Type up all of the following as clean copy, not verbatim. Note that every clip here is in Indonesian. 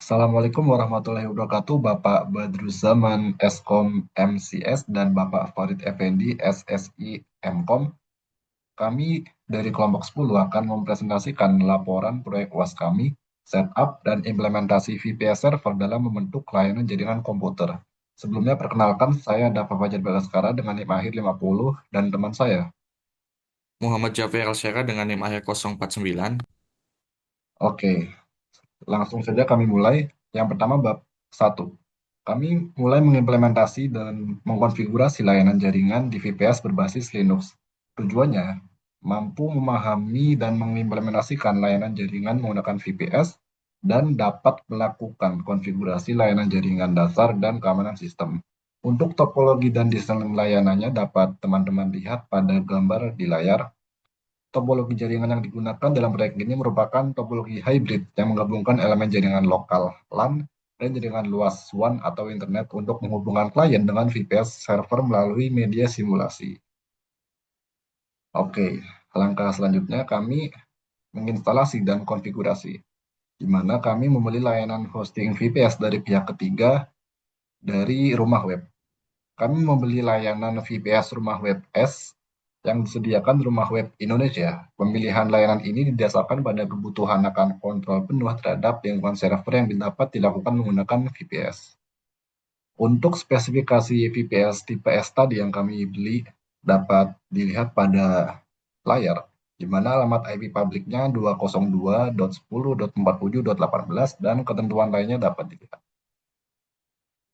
Assalamualaikum warahmatullahi wabarakatuh, Bapak Badruzzaman Eskom MCS dan Bapak Farid Effendi SSI Mkom. Kami dari kelompok 10 akan mempresentasikan laporan proyek UAS kami, setup dan implementasi VPS server dalam membentuk layanan jaringan komputer. Sebelumnya perkenalkan, saya Dafa Fajar Bagaskara dengan NIM akhir 50 dan teman saya. Muhammad Jafar Alsyara dengan NIM akhir 049. Oke, langsung saja kami mulai. Yang pertama bab 1. Kami mulai mengimplementasi dan mengkonfigurasi layanan jaringan di VPS berbasis Linux. Tujuannya, mampu memahami dan mengimplementasikan layanan jaringan menggunakan VPS dan dapat melakukan konfigurasi layanan jaringan dasar dan keamanan sistem. Untuk topologi dan desain layanannya dapat teman-teman lihat pada gambar di layar. Topologi jaringan yang digunakan dalam proyek ini merupakan topologi hybrid yang menggabungkan elemen jaringan lokal LAN dan jaringan luas WAN atau internet untuk menghubungkan klien dengan VPS server melalui media simulasi. Oke, langkah selanjutnya kami menginstalasi dan konfigurasi, di mana kami membeli layanan hosting VPS dari pihak ketiga dari rumah web. Kami membeli layanan VPS Rumah Web S yang disediakan Rumah Web Indonesia. Pemilihan layanan ini didasarkan pada kebutuhan akan kontrol penuh terhadap lingkungan server yang dapat dilakukan menggunakan VPS. Untuk spesifikasi VPS tipe S tadi yang kami beli dapat dilihat pada layar, di mana alamat IP publiknya 202.10.47.18 dan ketentuan lainnya dapat dilihat.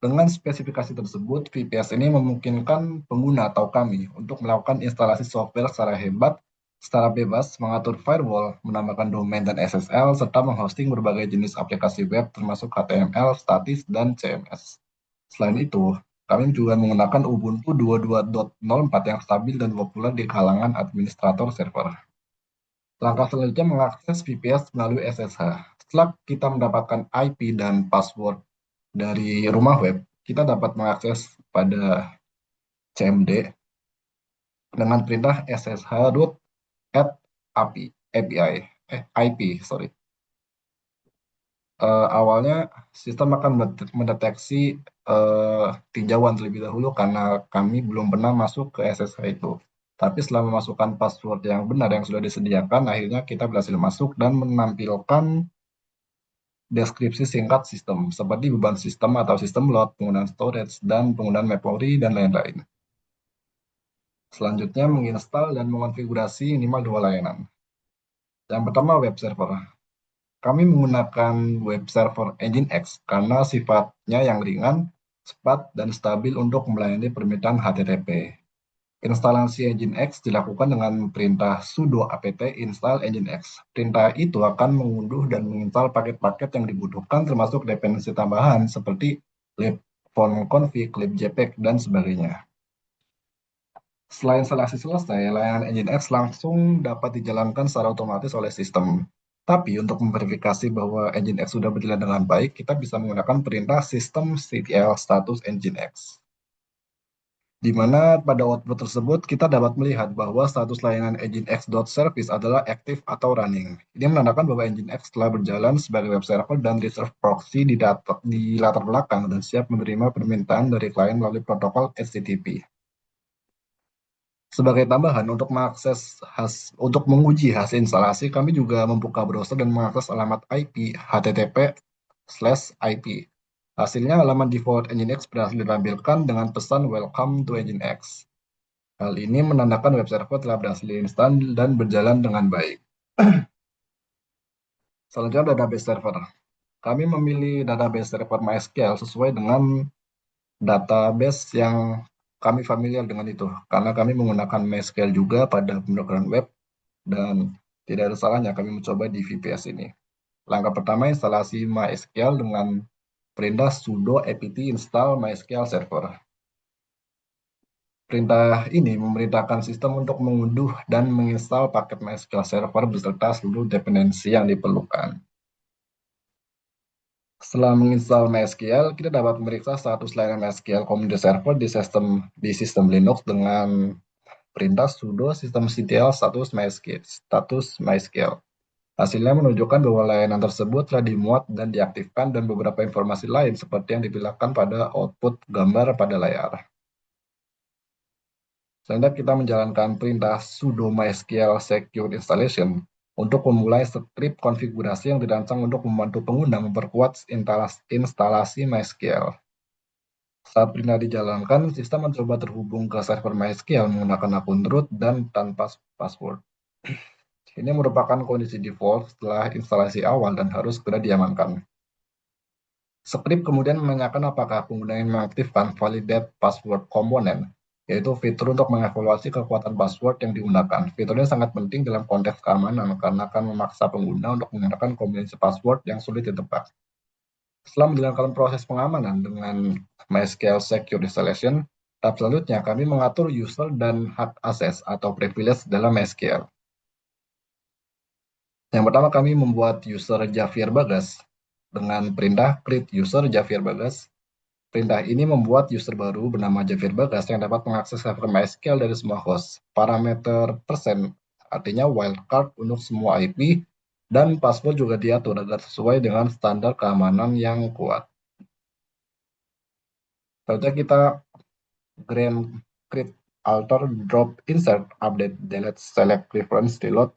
Dengan spesifikasi tersebut, VPS ini memungkinkan pengguna atau kami untuk melakukan instalasi software secara bebas, mengatur firewall, menambahkan domain dan SSL, serta menghosting berbagai jenis aplikasi web termasuk HTML, statis, dan CMS. Selain itu, kami juga menggunakan Ubuntu 22.04 yang stabil dan populer di kalangan administrator server. Langkah selanjutnya mengakses VPS melalui SSH. Setelah kita mendapatkan IP dan password dari rumah web, kita dapat mengakses pada CMD dengan perintah ssh root at API, IP, sorry. Awalnya sistem akan mendeteksi tinjauan terlebih dahulu karena kami belum pernah masuk ke SSH itu. Tapi setelah memasukkan password yang benar yang sudah disediakan, akhirnya kita berhasil masuk dan menampilkan deskripsi singkat sistem, seperti beban sistem atau sistem load, penggunaan storage, dan penggunaan memori, dan lain-lain. Selanjutnya, menginstal dan mengonfigurasi minimal dua layanan. Yang pertama, web server. Kami menggunakan web server Nginx karena sifatnya yang ringan, cepat, dan stabil untuk melayani permintaan HTTP. Instalasi Nginx dilakukan dengan perintah sudo apt install Nginx. Perintah itu akan mengunduh dan menginstal paket-paket yang dibutuhkan termasuk dependensi tambahan seperti libphone.config, libjpeg, dan sebagainya. Setelah instalasi selesai, layanan Nginx langsung dapat dijalankan secara otomatis oleh sistem. Tapi untuk memverifikasi bahwa Nginx sudah berjalan dengan baik, kita bisa menggunakan perintah systemctl status Nginx. Di mana pada output tersebut kita dapat melihat bahwa status layanan nginx.service adalah aktif atau running. Ini menandakan bahwa Nginx telah berjalan sebagai web server dan reserve proxy di latar belakang dan siap menerima permintaan dari klien melalui protokol HTTP. Sebagai tambahan, untuk menguji hasil instalasi, kami juga membuka browser dan mengakses alamat IP http/IP. Hasilnya, halaman default Nginx berhasil ditampilkan dengan pesan Welcome to Nginx. Hal ini menandakan web server telah berhasil diinstal dan berjalan dengan baik. Selanjutnya, database server. Kami memilih database server MySQL sesuai dengan database yang kami familiar dengan itu, karena kami menggunakan MySQL juga pada pemblokiran web dan tidak ada salahnya kami mencoba di VPS ini. Langkah pertama, instalasi MySQL dengan perintah sudo apt install MySQL server. Perintah ini memerintahkan sistem untuk mengunduh dan menginstal paket MySQL server beserta seluruh dependensi yang diperlukan. Setelah menginstal MySQL, kita dapat memeriksa status layanan MySQL Community Server di sistem Linux dengan perintah sudo systemctl status MySQL. Hasilnya menunjukkan bahwa layanan tersebut telah dimuat dan diaktifkan dan beberapa informasi lain seperti yang diperlihatkan pada output gambar pada layar. Selanjutnya kita menjalankan perintah sudo mysql secure installation untuk memulai skrip konfigurasi yang dirancang untuk membantu pengguna memperkuat instalasi MySQL. Saat perintah dijalankan, sistem mencoba terhubung ke server MySQL menggunakan akun root dan tanpa password. Ini merupakan kondisi default setelah instalasi awal dan harus segera diamankan. Skrip kemudian menanyakan apakah pengguna ingin mengaktifkan validate password komponen, yaitu fitur untuk mengevaluasi kekuatan password yang digunakan. Fitur ini sangat penting dalam konteks keamanan karena akan memaksa pengguna untuk menggunakan kombinasi password yang sulit ditebak. Setelah menjalankan proses pengamanan dengan MySQL Secure Installation, tahap selanjutnya kami mengatur user dan hak akses atau privilege dalam MySQL. Yang pertama kami membuat user Javier Bagas dengan perintah create user Javier Bagas. Perintah ini membuat user baru bernama Javier Bagas yang dapat mengakses server MySQL dari semua host. Parameter persen artinya wildcard untuk semua IP dan password juga diatur agar sesuai dengan standar keamanan yang kuat. Selanjutnya kita grant create alter drop insert update delete select reference reload.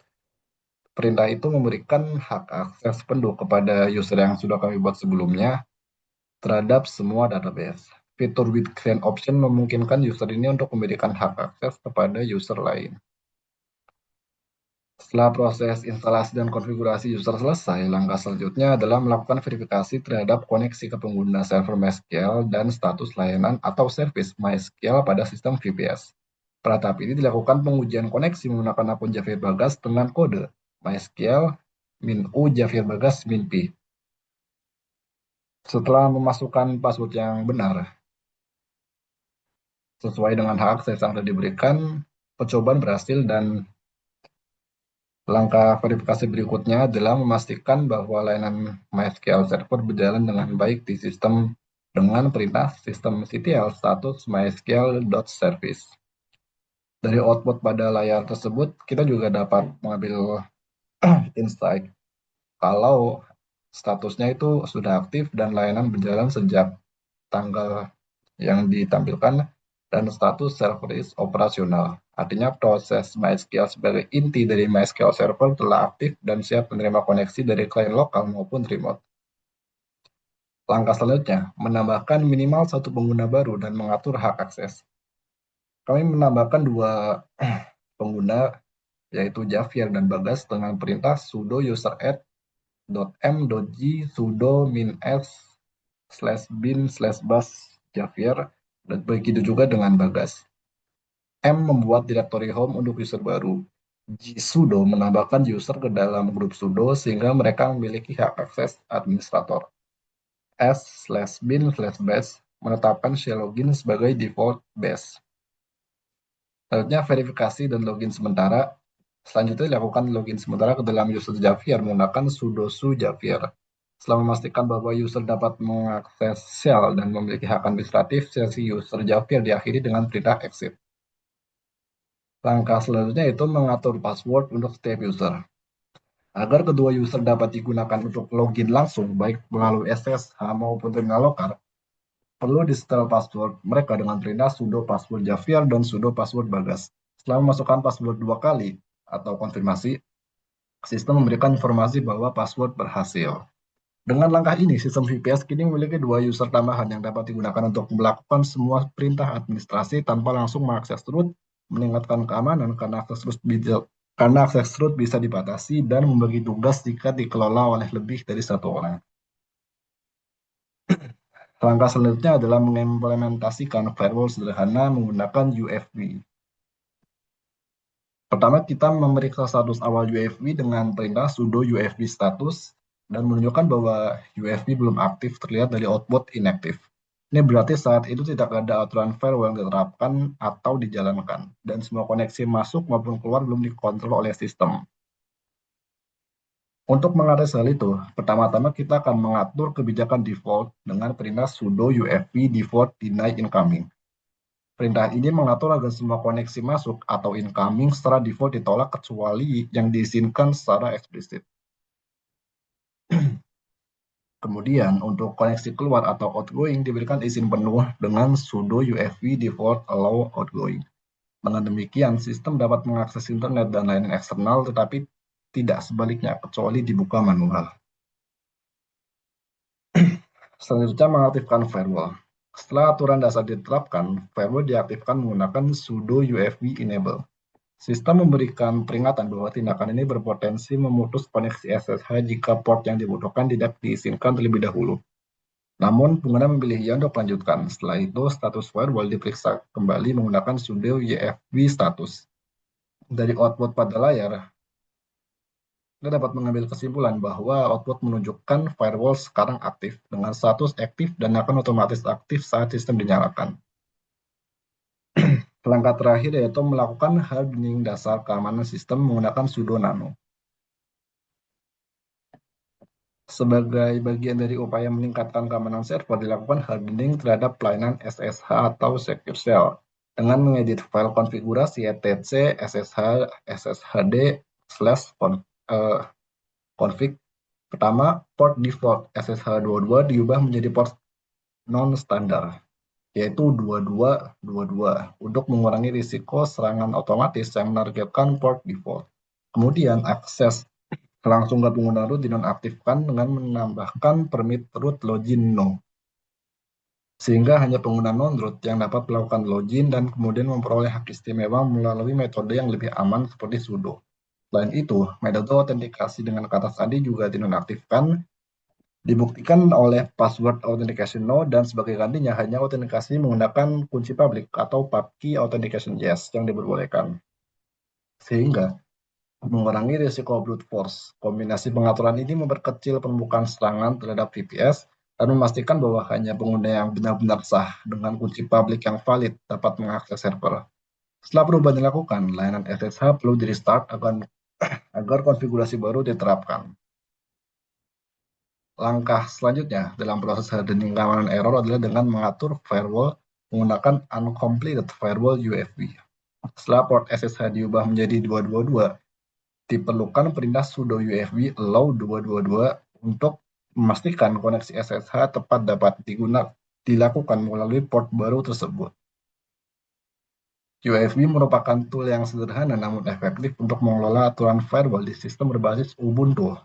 Perintah itu memberikan hak akses penuh kepada user yang sudah kami buat sebelumnya terhadap semua database. Fitur with grant option memungkinkan user ini untuk memberikan hak akses kepada user lain. Setelah proses instalasi dan konfigurasi user selesai, langkah selanjutnya adalah melakukan verifikasi terhadap koneksi ke pengguna server MySQL dan status layanan atau service MySQL pada sistem VPS. Pada tahap ini dilakukan pengujian koneksi menggunakan akun Javier Bagas dengan kode MySQL -u Javier Bagas -p. Setelah memasukkan password yang benar sesuai dengan hak akses yang sudah diberikan, percobaan berhasil dan langkah verifikasi berikutnya adalah memastikan bahwa layanan MySQL Server berjalan dengan baik di sistem dengan perintah systemctl status mysql.service. Dari output pada layar tersebut, kita juga dapat mengambil insight kalau statusnya itu sudah aktif dan layanan berjalan sejak tanggal yang ditampilkan dan status server is operasional. Artinya proses MySQL sebagai inti dari MySQL Server telah aktif dan siap menerima koneksi dari klien lokal maupun remote. Langkah selanjutnya, menambahkan minimal satu pengguna baru dan mengatur hak akses. Kami menambahkan dua pengguna yaitu Javier dan Bagas dengan perintah sudo user add.m.g sudo -s/bin/bas Javier dan begitu juga dengan Bagas. M membuat direktori home untuk user baru. G sudo menambahkan user ke dalam grup sudo sehingga mereka memiliki hak akses administrator. S/bin/base menetapkan shell login sebagai default base. Selanjutnya verifikasi dan login sementara. Selanjutnya dilakukan login sementara ke dalam user Javier menggunakan sudo su Javier. Setelah memastikan bahwa user dapat mengakses shell dan memiliki hak administratif, sesi user Javier diakhiri dengan perintah exit. Langkah selanjutnya itu mengatur password untuk setiap user. Agar kedua user dapat digunakan untuk login langsung, baik melalui SSH maupun terminal lokal, perlu di-setel password mereka dengan perintah sudo password Javier dan sudo password Bagas. Setelah memasukkan password 2 kali atau konfirmasi, sistem memberikan informasi bahwa password berhasil. Dengan langkah ini, sistem VPS kini memiliki dua user tambahan yang dapat digunakan untuk melakukan semua perintah administrasi tanpa langsung mengakses root, meningkatkan keamanan karena akses root bisa dibatasi dan membagi tugas jika dikelola oleh lebih dari satu orang. Langkah selanjutnya adalah mengimplementasikan firewall sederhana menggunakan UFB. Pertama, kita memeriksa status awal UFB dengan perintah sudo UFB status dan menunjukkan bahwa UFB belum aktif terlihat dari output inactive. Ini berarti saat itu tidak ada aturan firewall yang diterapkan atau dijalankan, dan semua koneksi masuk maupun keluar belum dikontrol oleh sistem. Untuk mengatasi hal itu, pertama-tama kita akan mengatur kebijakan default dengan perintah sudo UFB default deny incoming. Perintah ini mengatur agar semua koneksi masuk atau incoming secara default ditolak kecuali yang diizinkan secara eksplisit. Kemudian untuk koneksi keluar atau outgoing diberikan izin penuh dengan sudo UFW default allow outgoing. Dengan demikian, sistem dapat mengakses internet dan layanan eksternal tetapi tidak sebaliknya kecuali dibuka manual. Selanjutnya mengaktifkan firewall. Setelah aturan dasar diterapkan, firewall diaktifkan menggunakan sudo UFW enable. Sistem memberikan peringatan bahwa tindakan ini berpotensi memutus koneksi SSH jika port yang dibutuhkan tidak diizinkan terlebih dahulu. Namun, pengguna memilih ya untuk melanjutkan. Setelah itu, status firewall diperiksa kembali menggunakan sudo UFW status. Dari output pada layar, kita dapat mengambil kesimpulan bahwa output menunjukkan firewall sekarang aktif dengan status aktif dan akan otomatis aktif saat sistem dinyalakan. Langkah terakhir yaitu melakukan hardening dasar keamanan sistem menggunakan sudo nano. Sebagai bagian dari upaya meningkatkan keamanan server, dilakukan hardening terhadap pelayanan SSH atau Secure Shell dengan mengedit file konfigurasi etc ssh sshd config. Pertama, port default SSH22 diubah menjadi port non-standar, yaitu 2222 untuk mengurangi risiko serangan otomatis yang menargetkan port default. Kemudian, akses langsung ke pengguna root dinonaktifkan dengan menambahkan permit root login no, sehingga hanya pengguna non-root yang dapat melakukan login dan kemudian memperoleh hak istimewa melalui metode yang lebih aman seperti sudo. Selain itu, metode autentikasi dengan kata sandi juga dinonaktifkan, dibuktikan oleh password authentication no, dan sebagai gantinya hanya autentikasi menggunakan kunci publik atau public authentication yes yang diperbolehkan. Sehingga mengurangi risiko brute force. Kombinasi pengaturan ini memperkecil pembukaan serangan terhadap VPS dan memastikan bahwa hanya pengguna yang benar-benar sah dengan kunci publik yang valid dapat mengakses server. Setelah perubahan dilakukan, layanan SSH perlu di-restart agar konfigurasi baru diterapkan. Langkah selanjutnya dalam proses hardening keamanan error adalah dengan mengatur firewall menggunakan uncompleted firewall UFW. Setelah port SSH diubah menjadi 222, diperlukan perintah sudo UFW allow 222 untuk memastikan koneksi SSH tepat dapat dilakukan melalui port baru tersebut. UFW merupakan tool yang sederhana namun efektif untuk mengelola aturan firewall di sistem berbasis Ubuntu.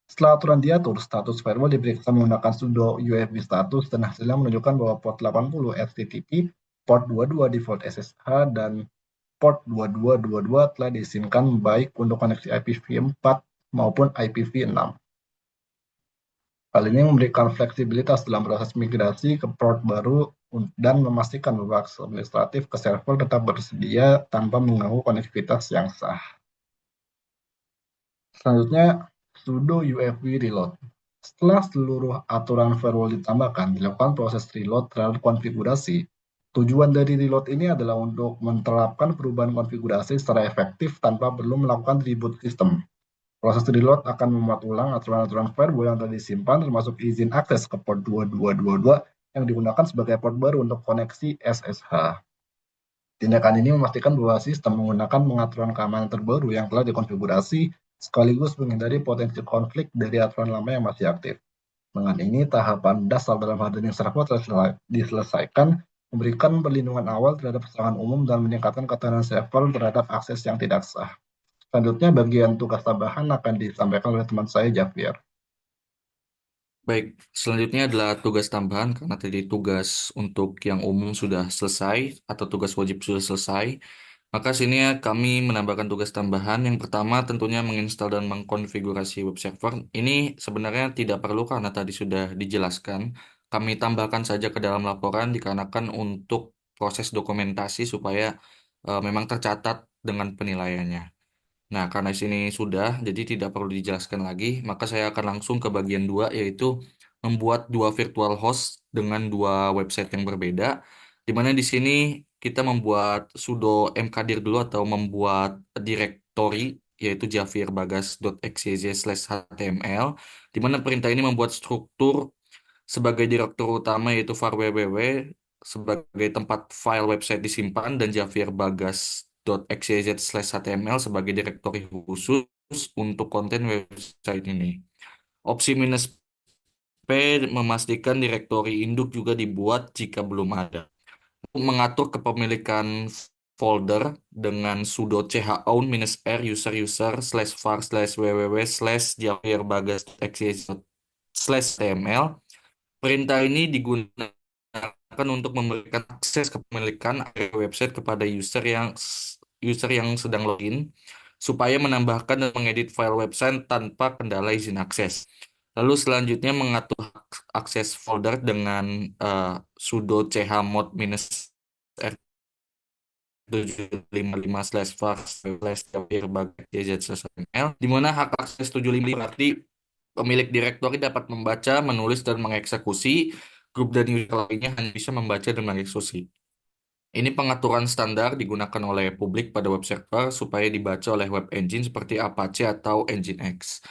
Setelah aturan diatur, status firewall diperiksa menggunakan sudo UFW status dan hasilnya menunjukkan bahwa port 80 HTTP, port 22 default SSH, dan port 2222 telah diizinkan baik untuk koneksi IPv4 maupun IPv6. Hal ini memberikan fleksibilitas dalam proses migrasi ke port baru dan memastikan bahwa akses administratif ke server tetap bersedia tanpa mengganggu konektivitas yang sah. Selanjutnya, sudo UFW reload. Setelah seluruh aturan firewall ditambahkan, dilakukan proses reload terhadap konfigurasi. Tujuan dari reload ini adalah untuk menerapkan perubahan konfigurasi secara efektif tanpa perlu melakukan reboot sistem. Proses reload akan memuat ulang aturan-aturan firewall yang telah disimpan, termasuk izin akses ke port 2222 yang digunakan sebagai port baru untuk koneksi SSH. Tindakan ini memastikan bahwa sistem menggunakan pengaturan keamanan terbaru yang telah dikonfigurasi, sekaligus menghindari potensi konflik dari aturan lama yang masih aktif. Dengan ini, tahapan dasar dalam hardening server telah diselesaikan, memberikan perlindungan awal terhadap serangan umum dan meningkatkan ketahanan server terhadap akses yang tidak sah. Selanjutnya, bagian tugas tambahan akan disampaikan oleh teman saya, Javier. Baik, selanjutnya adalah tugas tambahan karena tadi tugas untuk yang umum sudah selesai atau tugas wajib sudah selesai. Maka sini kami menambahkan tugas tambahan. Yang pertama tentunya menginstal dan mengkonfigurasi web server. Ini sebenarnya tidak perlu karena tadi sudah dijelaskan. Kami tambahkan saja ke dalam laporan dikarenakan untuk proses dokumentasi supaya memang tercatat dengan penilaiannya. Nah, karena di sini sudah, jadi tidak perlu dijelaskan lagi, maka saya akan langsung ke bagian dua, yaitu membuat dua virtual host dengan dua website yang berbeda, di mana di sini kita membuat sudo mkdir dulu atau membuat directory, yaitu javierbagas.xyz/html, di mana perintah ini membuat struktur sebagai direktur utama yaitu var www sebagai tempat file website disimpan dan javierbagas.xyz/html sebagai direktori khusus untuk konten website ini. Opsi minus memastikan direktori induk juga dibuat jika belum ada. Mengatur kepemilikan folder dengan sudo chown -r user /var /www /javierbagas.exe /tml. Perintah ini digunakan untuk memberikan akses kepemilikan area website kepada user yang sedang login, supaya menambahkan dan mengedit file website tanpa kendala izin akses. Lalu selanjutnya mengatur akses folder dengan sudo chmod -r 755/var/jz/ml, di mana hak akses 755 berarti pemilik direktori dapat membaca, menulis, dan mengeksekusi. Grup dan user lainnya hanya bisa membaca dan mengeksekusi. Ini pengaturan standar digunakan oleh publik pada web server supaya dibaca oleh web engine seperti Apache atau Nginx.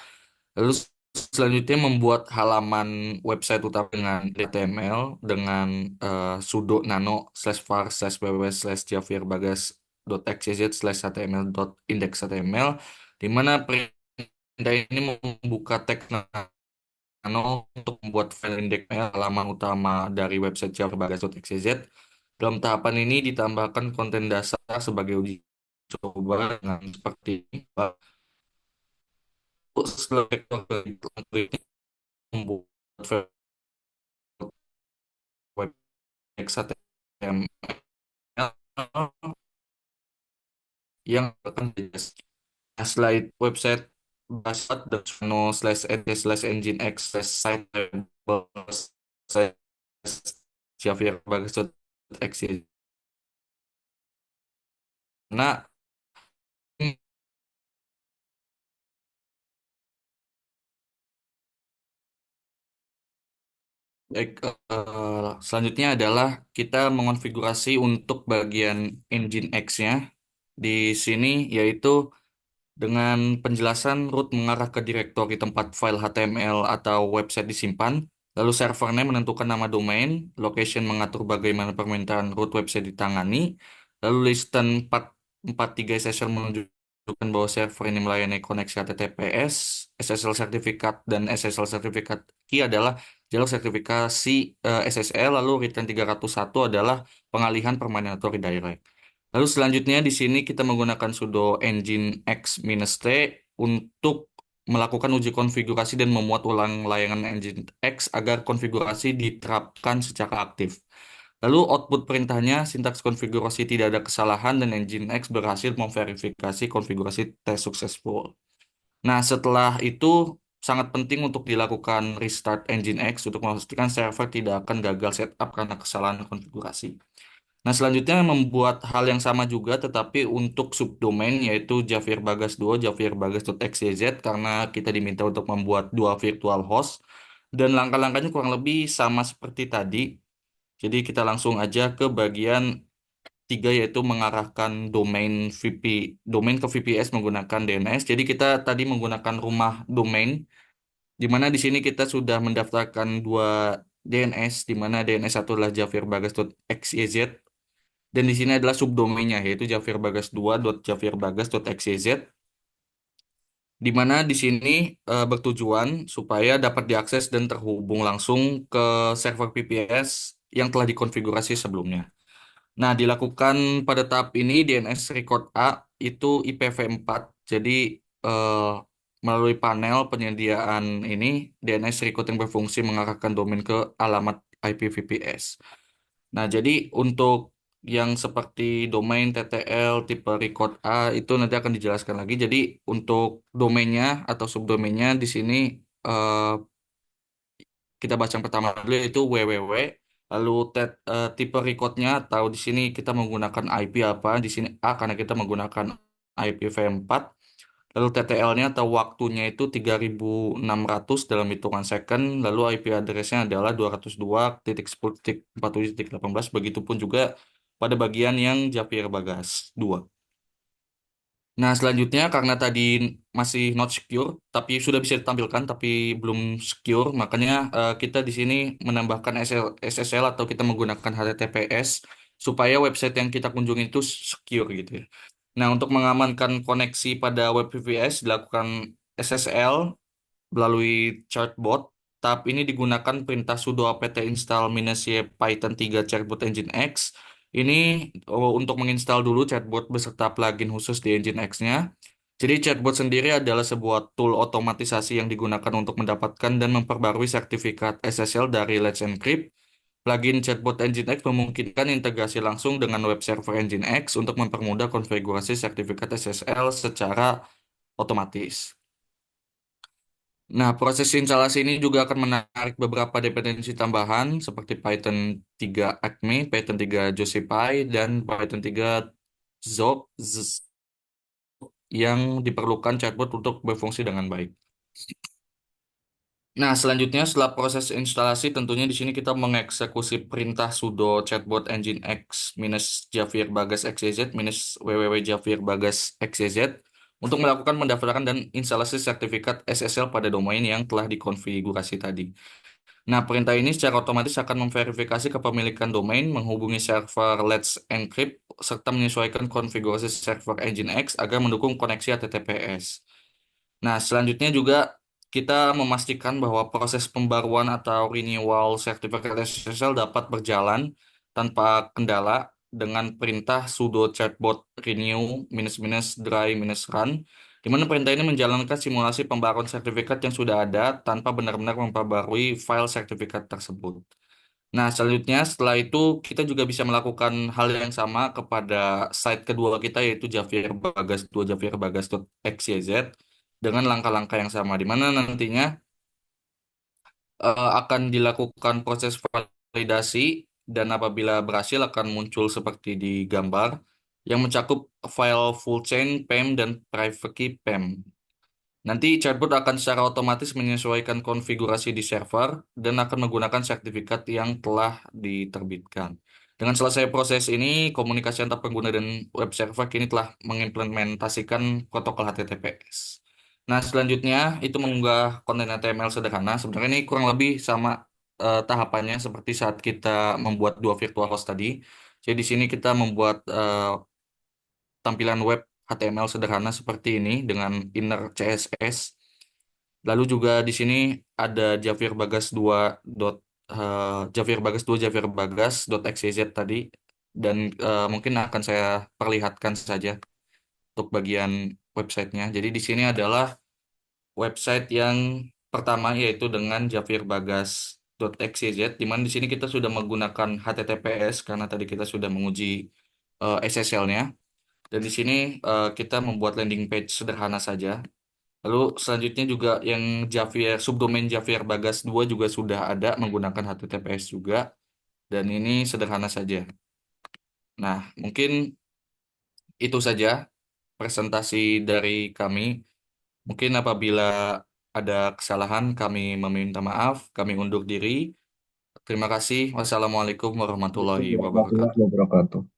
Lalu selanjutnya membuat halaman website utama dengan HTML dengan sudo nano /var /www /javierbagas.xyz /html.index.html, di mana perintah ini membuka tag nano untuk membuat file index halaman utama dari website javierbagas.xyz. Dalam tahapan ini ditambahkan konten dasar sebagai uji coba dengan seperti ini. Setelah rektor membuat web HTML yang akan dijelas. Nah, slide website based.no/ed/nginx/site javierbagas.exe. Nah, baik, selanjutnya adalah kita mengonfigurasi untuk bagian Nginx-nya di sini, yaitu dengan penjelasan root mengarah ke direktori tempat file HTML atau website disimpan, lalu servernya menentukan nama domain, location mengatur bagaimana permintaan root website ditangani, lalu listen 443 SSL menunjukkan bahwa server ini melayani koneksi HTTPS, SSL sertifikat dan SSL sertifikat key adalah jalur sertifikasi SSL, lalu return 301 adalah pengalihan permainan atau redirect. Lalu selanjutnya di sini kita menggunakan sudo nginx-t untuk melakukan uji konfigurasi dan memuat ulang layangan Nginx agar konfigurasi diterapkan secara aktif. Lalu output perintahnya sintaks konfigurasi tidak ada kesalahan dan Nginx berhasil memverifikasi konfigurasi tes successful. Nah, setelah itu sangat penting untuk dilakukan restart Nginx untuk memastikan server tidak akan gagal setup karena kesalahan konfigurasi. Nah, selanjutnya membuat hal yang sama juga tetapi untuk subdomain yaitu javierbagas2 javierbagas.xyz karena kita diminta untuk membuat dua virtual host dan langkah-langkahnya kurang lebih sama seperti tadi. Jadi kita langsung aja ke bagian tiga yaitu mengarahkan domain ke VPS menggunakan DNS. Jadi kita tadi menggunakan rumah domain di mana di sini kita sudah mendaftarkan dua DNS, di mana DNS satu adalah javierbagas.xyz dan di sini adalah subdomainnya yaitu javierbagas2.javierbagas.xyz, di mana di sini bertujuan supaya dapat diakses dan terhubung langsung ke server VPS yang telah dikonfigurasi sebelumnya. Nah, dilakukan pada tahap ini DNS record A itu IPv4. Jadi eh, melalui panel penyediaan ini DNS record yang berfungsi mengarahkan domain ke alamat IP VPS. Nah, jadi untuk yang seperti domain TTL tipe record A itu nanti akan dijelaskan lagi. Jadi untuk domainnya atau subdomainnya di sini eh, kita baca yang pertama dulu yaitu www. Lalu tipe recordnya atau di sini kita menggunakan IP apa? Di sini A karena kita menggunakan IPv4. Lalu TTL-nya atau waktunya itu 3600 dalam hitungan second. Lalu IP address-nya adalah 202.10.47.18. Begitupun juga pada bagian yang Javier Bagas 2. Nah, selanjutnya karena tadi masih not secure, tapi sudah bisa ditampilkan tapi belum secure, makanya kita di sini menambahkan SSL atau kita menggunakan HTTPS supaya website yang kita kunjungi itu secure gitu ya. Nah, untuk mengamankan koneksi pada web VPS dilakukan SSL melalui chartbot tahap ini digunakan perintah sudo apt install -y Python 3 Chatbot Engine X. Ini untuk menginstal dulu chatbot beserta plugin khusus di Engine X-nya. Jadi chatbot sendiri adalah sebuah tool otomatisasi yang digunakan untuk mendapatkan dan memperbarui sertifikat SSL dari Let's Encrypt. Plugin Chatbot Engine X memungkinkan integrasi langsung dengan web server Engine X untuk mempermudah konfigurasi sertifikat SSL secara otomatis. Nah, proses instalasi ini juga akan menarik beberapa dependensi tambahan seperti Python 3 Acme, Python 3 Josephine, dan Python 3 Zob yang diperlukan chatbot untuk berfungsi dengan baik. Nah, selanjutnya setelah proses instalasi, tentunya di sini kita mengeksekusi perintah sudo chatbot engine x minus javir bagas xyz minus www javir bagas xyz untuk melakukan pendaftaran dan instalasi sertifikat SSL pada domain yang telah dikonfigurasi tadi. Nah, perintah ini secara otomatis akan memverifikasi kepemilikan domain, menghubungi server Let's Encrypt, serta menyesuaikan konfigurasi server Engine X agar mendukung koneksi HTTPS. Nah, selanjutnya juga kita memastikan bahwa proses pembaruan atau renewal sertifikat SSL dapat berjalan tanpa kendala dengan perintah sudo chatbot renew minus minus dry minus run, di mana perintah ini menjalankan simulasi pembaruan sertifikat yang sudah ada tanpa benar-benar memperbarui file sertifikat tersebut. Nah, selanjutnya setelah itu kita juga bisa melakukan hal yang sama kepada site kedua kita yaitu Javir Bagas 2 javierbagas.xyz dengan langkah-langkah yang sama di mana nantinya akan dilakukan proses validasi dan apabila berhasil akan muncul seperti di gambar yang mencakup file full chain PEM dan private key PEM. Nanti chatbot akan secara otomatis menyesuaikan konfigurasi di server dan akan menggunakan sertifikat yang telah diterbitkan. Dengan selesai proses ini, komunikasi antar pengguna dan web server kini telah mengimplementasikan protokol HTTPS. Nah, selanjutnya itu mengunggah konten HTML sederhana. Sebenarnya ini kurang lebih sama tahapannya seperti saat kita membuat dua virtual host tadi. Jadi di sini kita membuat tampilan web HTML sederhana seperti ini dengan inner CSS. Lalu juga di sini ada Javir Bagas 2 Javir Bagas 2 Javir Bagas .xyz tadi dan mungkin akan saya perlihatkan saja untuk bagian websitenya. Jadi di sini adalah website yang pertama yaitu dengan Javir Bagas .xyz di mana di sini kita sudah menggunakan HTTPS karena tadi kita sudah menguji SSL-nya dan di sini kita membuat landing page sederhana saja. Lalu selanjutnya juga yang Javier subdomain Javier Bagas 2 juga sudah ada menggunakan HTTPS juga dan ini sederhana saja. Nah, mungkin itu saja presentasi dari kami. Mungkin apabila ada kesalahan kami meminta maaf, kami undur diri. Terima kasih. Wassalamualaikum warahmatullahi Warahmatullahi wabarakatuh. wabarakatuh.